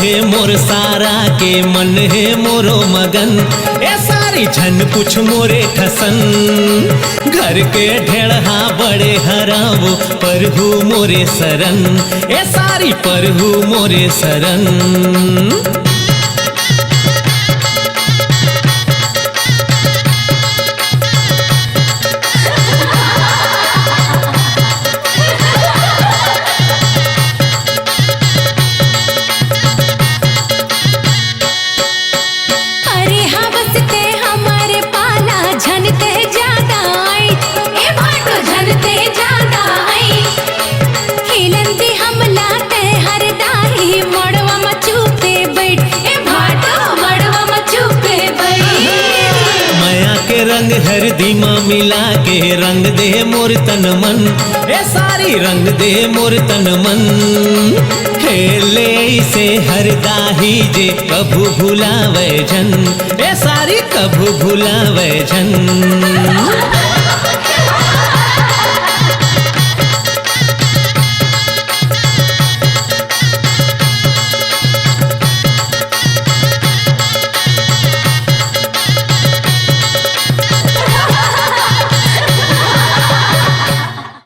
है मोर सारा के मन है मोरो मगन। ए सारी झन पूछ मोरे ठसन, घर के ढेड़हा बड़े हरावो परहु मोरे सरन। ए सारी परहु मोरे सरन। रंग हरदी माँ मिला के रंग दे मोर तन मन। ए सारी रंग दे मोर तन मन। खेले से हरदाही जे कभू भुलावे जन। ए सारी कभू भुलावे जन।